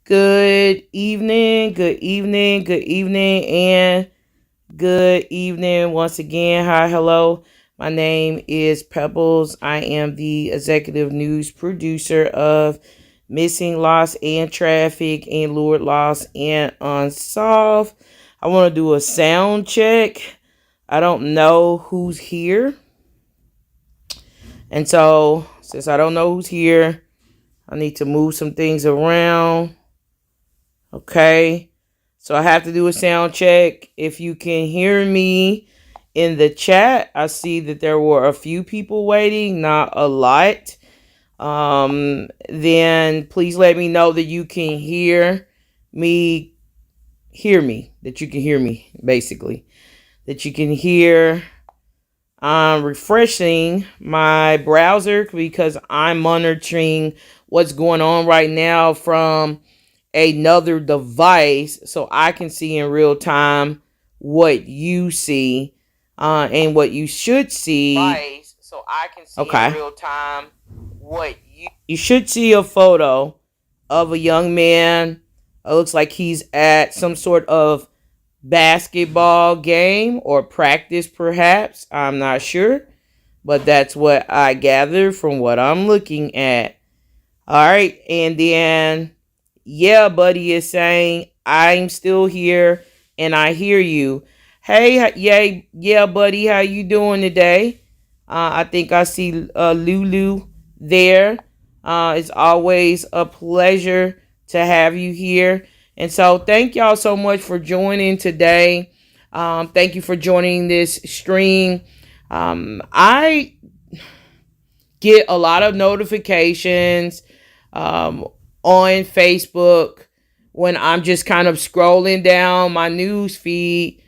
Good evening, good evening, good evening, and good evening once again. Hi, hello. My name is Pebbles. I am the executive news producer of Missing, Lost, and Traffic and Lured, Lost, and Unsolved. I want to do a sound check. I don't know who's here. And so, since I don't know who's here, I need to move some things around. Okay. So I have to do a sound check. If you can hear me in the chat, I see that there were a few people waiting, not a lot. Then please let me know that you can me, that you can hear me, basically. That you can hear. I'm refreshing my browser because I'm monitoring what's going on right now from another device so I can see in real time what you see and what you should see. So I can see in real time what you should see a photo of a young man. It looks like he's at some sort of basketball game or practice, perhaps. I'm not sure, but that's what I gather from what I'm looking at. All right, and then yeah, buddy is saying I'm still here and I hear you. Hey, yeah, buddy, how you doing today? I think I see Lulu there. It's always a pleasure to have you here. And so thank y'all so much for joining today. Thank you for joining this stream. I get a lot of notifications on Facebook when I'm just kind of scrolling down my news feed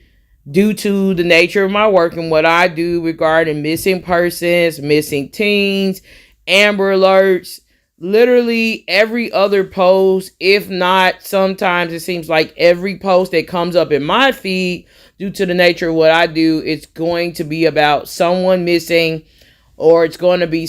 due to the nature of my work and what I do regarding missing persons, missing teens, Amber Alerts, literally every other post, if not sometimes it seems like every post that comes up in my feed due to the nature of what I do, it's going to be about someone missing, or it's going to be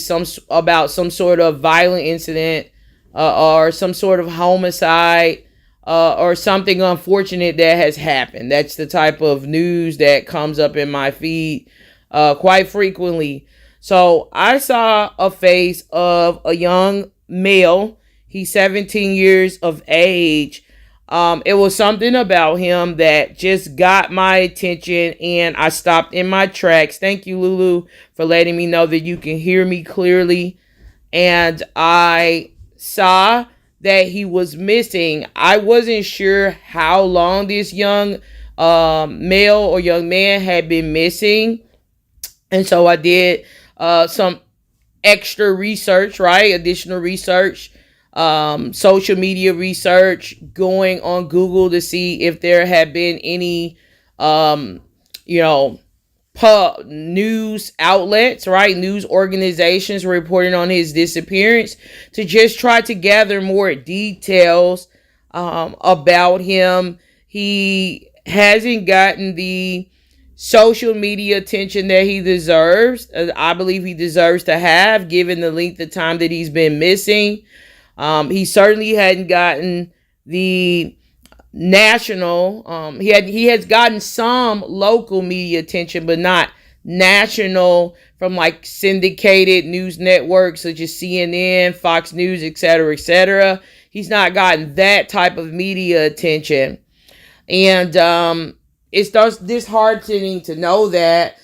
about some sort of violent incident or some sort of homicide or something unfortunate that has happened. That's the type of news that comes up in my feed quite frequently. So I saw a face of a young male. He's 17 years of age. It was something about him that just got my attention and I stopped in my tracks. Thank you, Lulu, for letting me know that you can hear me clearly. And I saw that he was missing. I wasn't sure how long this young male or young man had been missing. And so I did some extra research, right? Additional research, social media research, going on Google to see if there had been any, you know, news outlets, right? News organizations reporting on his disappearance to just try to gather more details about him. He hasn't gotten the social media attention that he deserves. I believe he deserves to have, given the length of time that he's been missing. He certainly hadn't gotten the national. He has gotten some local media attention, but not national from like syndicated news networks such as CNN, Fox News, etc., etc. He's not gotten that type of media attention, and it's disheartening to know that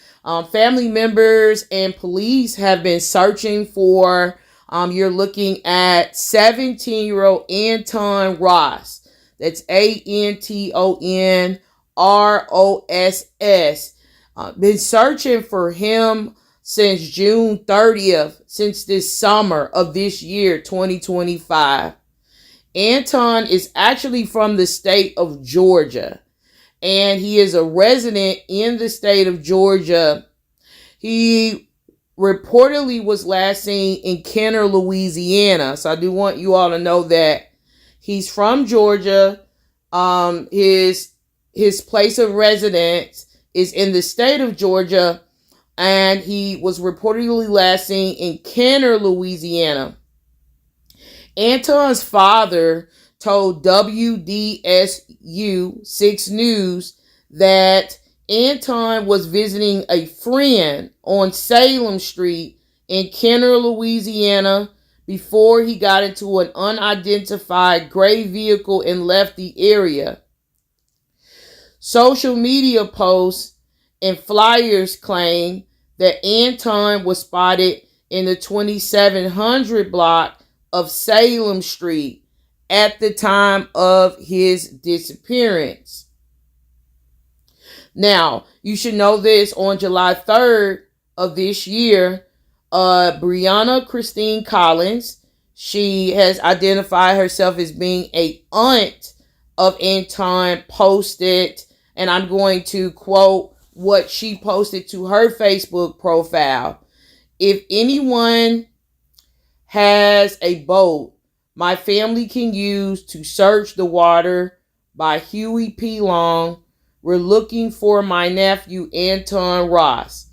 family members and police have been searching for. You're looking at 17-year-old Anton Ross. That's ANTON ROSS. Been searching for him since June 30th, since this summer of this year, 2025. Anton is actually from the state of Georgia, and he is a resident in the state of Georgia. He reportedly was last seen in Kenner, Louisiana. So I do want you all to know that he's from Georgia. His place of residence is in the state of Georgia, and he was reportedly last seen in Kenner, Louisiana. Anton's father told WDSU 6 News that Anton was visiting a friend on Salem Street in Kenner, Louisiana, before he got into an unidentified gray vehicle and left the area. Social media posts and flyers claim that Anton was spotted in the 2700 block of Salem Street at the time of his disappearance. Now, you should know this, on July 3rd of this year, Brianna Christine Collins, she has identified herself as being a aunt of Anton, posted, and I'm going to quote what she posted to her Facebook profile. If anyone has a boat my family can use to search the water, by Huey P. Long. We're looking for my nephew, Anton Rose.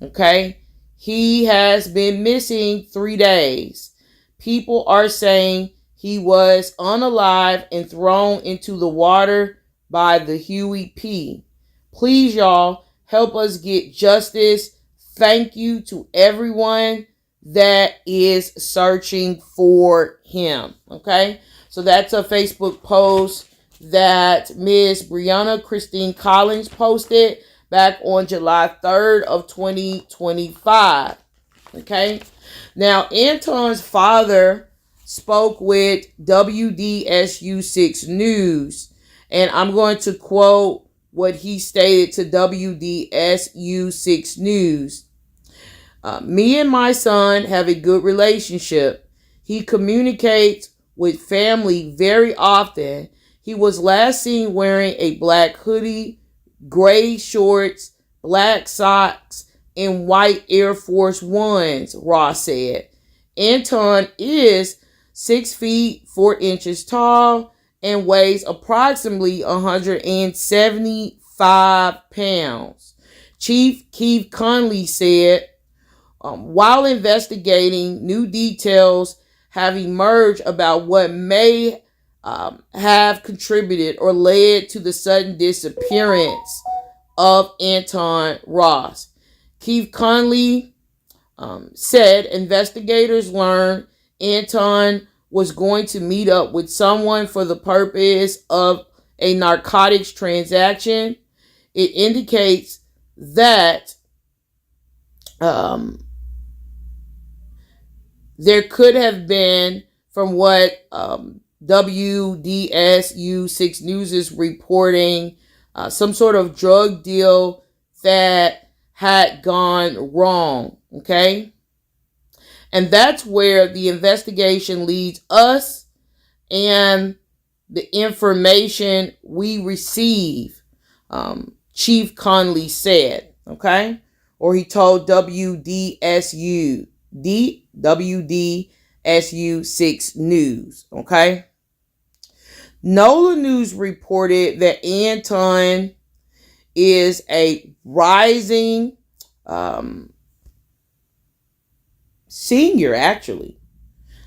Okay? He has been missing 3 days. People are saying he was unalive and thrown into the water by the Huey P. Please, y'all, help us get justice. Thank you to everyone that is searching for him. Okay? So that's a Facebook post that Miss Brianna Christine Collins posted back on July 3rd of 2025. Okay? Now, Anton's father spoke with WDSU 6 News, and I'm going to quote what he stated to WDSU 6 News. Me and my son have a good relationship. He communicates with family very often. He was last seen wearing a black hoodie, gray shorts, black socks, and white Air Force Ones, Ross said. Anton is 6 feet 4 inches tall and weighs approximately 175 pounds. Chief Keith Conley said, while investigating, new details have emerged about what may have contributed or led to the sudden disappearance of Anton Rose. Keith Conley said investigators learned Anton was going to meet up with someone for the purpose of a narcotics transaction. It indicates that there could have been, from what WDSU 6 News is reporting, some sort of drug deal that had gone wrong. Okay? And that's where the investigation leads us and the information we receive, Chief Conley said. Okay? Or he told WDSU 6 News. Okay? NOLA News reported that Anton is a rising senior, actually.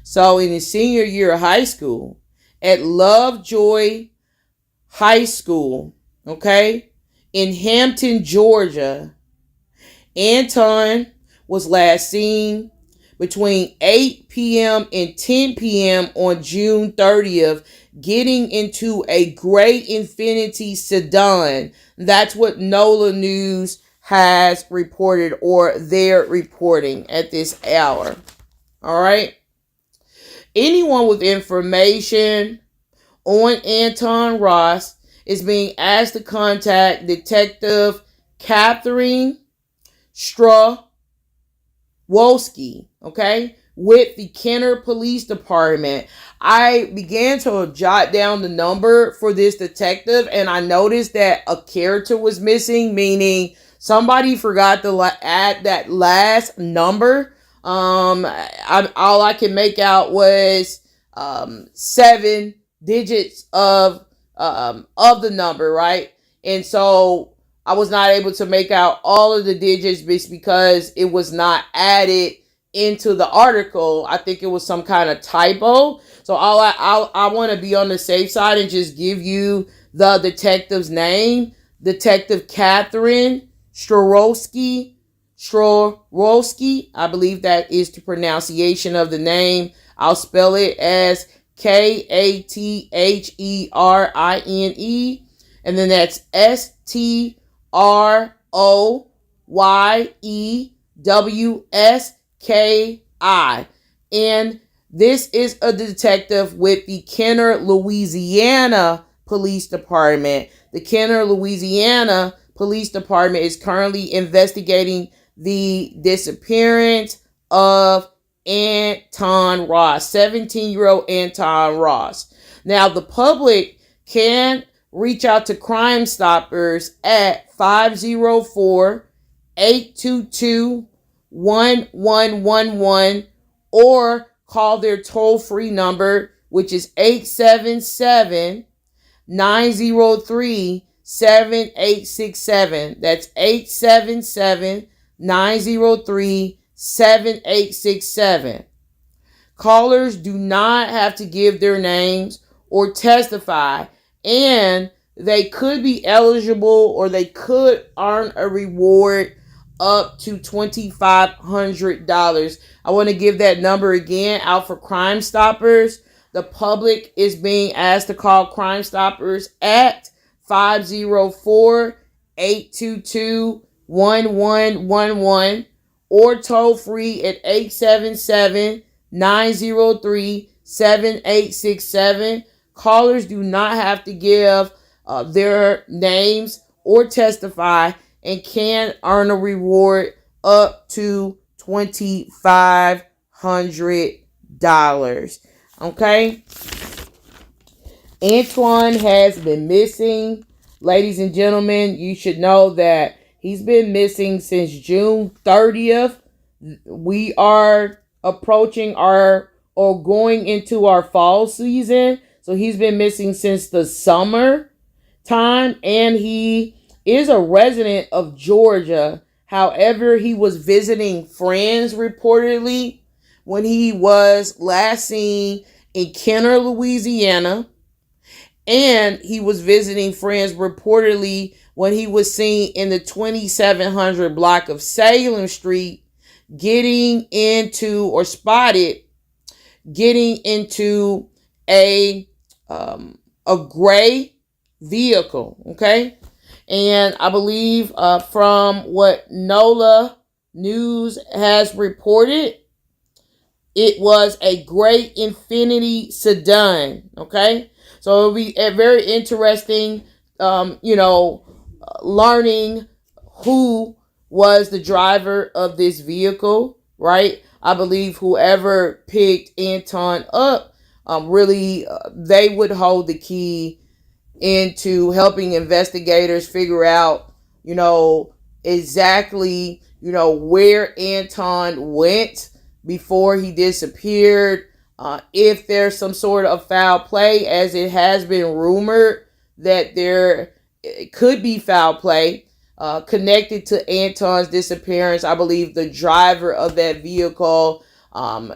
So in his senior year of high school at Lovejoy High School, okay, in Hampton, Georgia, Anton was last seen between 8 p.m. and 10 p.m. on June 30th, getting into a gray Infiniti sedan. That's what NOLA News has reported, or they're reporting at this hour. All right. Anyone with information on Anton Rose is being asked to contact Detective Catherine Strawolski, okay, with the Kenner Police Department. I began to jot down the number for this detective, and I noticed that a character was missing, meaning somebody forgot to add that last number. All I can make out was 7 digits of the number, right? And so I was not able to make out all of the digits because it was not added into the article. I think it was some kind of typo. So I want to be on the safe side and just give you the detective's name. Detective Catherine Strorowski. I believe that is the pronunciation of the name. I'll spell it as Katherine. And then that's Stroyewski. And this is a detective with the Kenner, Louisiana Police Department. The Kenner, Louisiana Police Department is currently investigating the disappearance of Anton Ross, 17-year-old Anton Ross. Now, the public can reach out to Crime Stoppers at 504-822-1111 or call their toll-free number, which is 877-903-7867. That's 877-903-7867. Callers do not have to give their names or testify, and they could be eligible or they could earn a reward up to $2,500. I want to give that number again out for Crime Stoppers. The public is being asked to call Crime Stoppers at 504-822-1111 or toll free at 877-903-7867. Callers do not have to give their names or testify and can earn a reward up to $2,500. Okay? Antoine has been missing. Ladies and gentlemen, you should know that he's been missing since June 30th. We are approaching or going into our fall season. So he's been missing since the summer time, and he is a resident of Georgia. However, he was visiting friends reportedly when he was last seen in Kenner, Louisiana, and he was visiting friends reportedly when he was seen in the 2700 block of Salem Street spotted getting into a gray vehicle. Okay. And I believe from what NOLA News has reported, it was a gray Infinity sedan. Okay. So it'll be very interesting, learning who was the driver of this vehicle, right? I believe whoever picked Anton up, they would hold the key into helping investigators figure out, exactly, where Anton went before he disappeared. If there's some sort of foul play, as it has been rumored that there could be foul play connected to Anton's disappearance. I believe the driver of that vehicle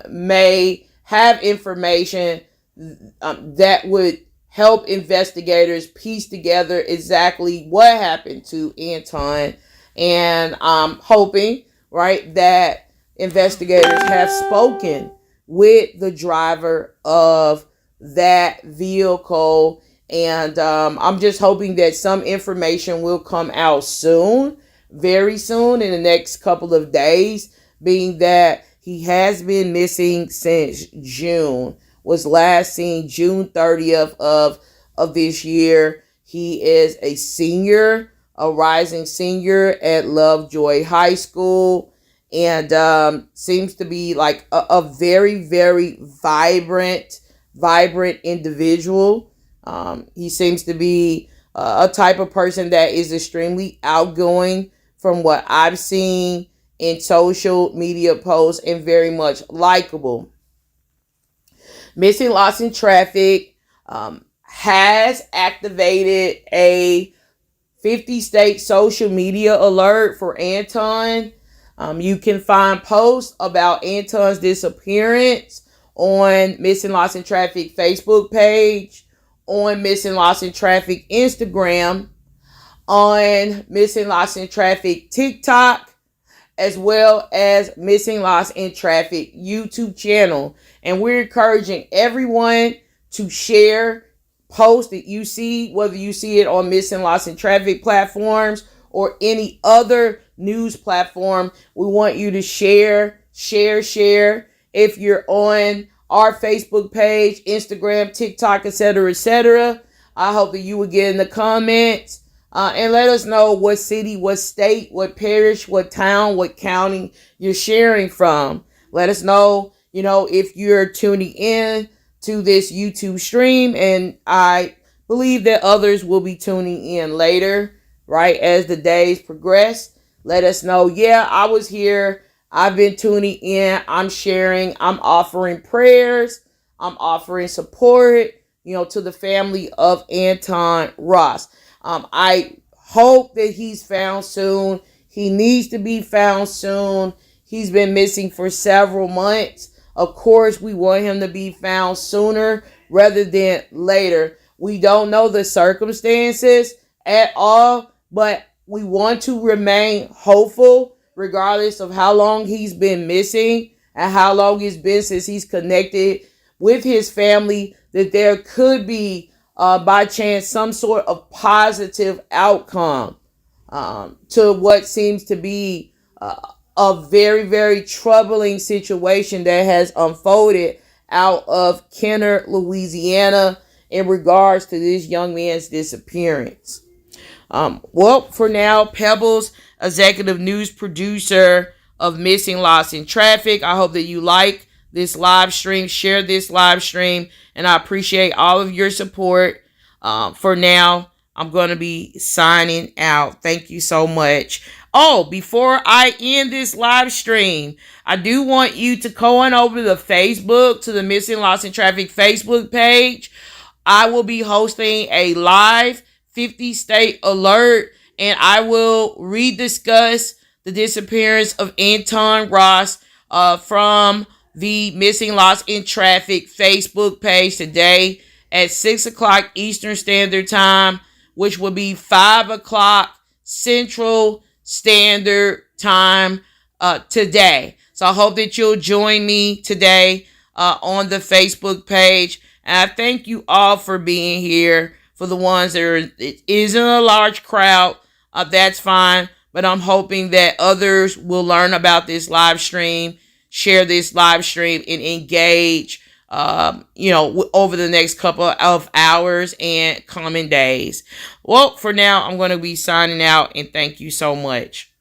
may have information that would help investigators piece together exactly what happened to Anton. And I'm hoping, right, that investigators have spoken with the driver of that vehicle. And I'm just hoping that some information will come out soon, very soon, in the next couple of days, being that he has been missing since June. Was last seen June 30th of this year. He is a senior, a rising senior at Lovejoy High School, and seems to be like a very, very vibrant individual. He seems to be a type of person that is extremely outgoing from what I've seen in social media posts, and very much likable. Missing Lost in Traffic has activated a 50-state social media alert for Anton. You can find posts about Anton's disappearance on Missing Lost in Traffic Facebook page, on Missing Lost in Traffic Instagram, on Missing Lost in Traffic TikTok, as well as Missing Lost in Traffic YouTube channel. And we're encouraging everyone to share posts that you see, whether you see it on Missing Lost in Traffic platforms or any other news platform. We want you to share. If you're on our Facebook page, Instagram, TikTok, etc., I hope that you will get in the comments and let us know what city, what state, what parish, what town, what county you're sharing from. Let us know, if you're tuning in to this YouTube stream, and I believe that others will be tuning in later, right, as the days progress. Let us know, I was here, I've been tuning in, I'm sharing, I'm offering prayers, I'm offering support, to the family of Anton Ross. I hope that he's found soon. He needs to be found soon. He's been missing for several months. Of course, we want him to be found sooner rather than later. We don't know the circumstances at all, but we want to remain hopeful regardless of how long he's been missing and how long it's been since he's connected with his family, that there could be, by chance, some sort of positive outcome to what seems to be a very, very troubling situation that has unfolded out of Kenner, Louisiana, in regards to this young man's disappearance. For now, Pebbles, executive news producer of Missing Lost in Traffic. I hope that you like this live stream, share this live stream, and I appreciate all of your support. For now, I'm going to be signing out. Thank you so much. Oh, before I end this live stream, I do want you to go on over to the Facebook, to the Missing Lost in Traffic Facebook page. I will be hosting a live 50-state alert, and I will rediscuss the disappearance of Anton Ross from the Missing Lost in Traffic Facebook page today at 6 o'clock Eastern Standard Time, which will be 5 o'clock Central Standard Time today. So I hope that you'll join me today on the Facebook page. And I thank you all for being here. For the ones that it isn't a large crowd, that's fine. But I'm hoping that others will learn about this live stream, share this live stream, and engage, over the next couple of hours and coming days. Well, for now, I'm going to be signing out, and thank you so much.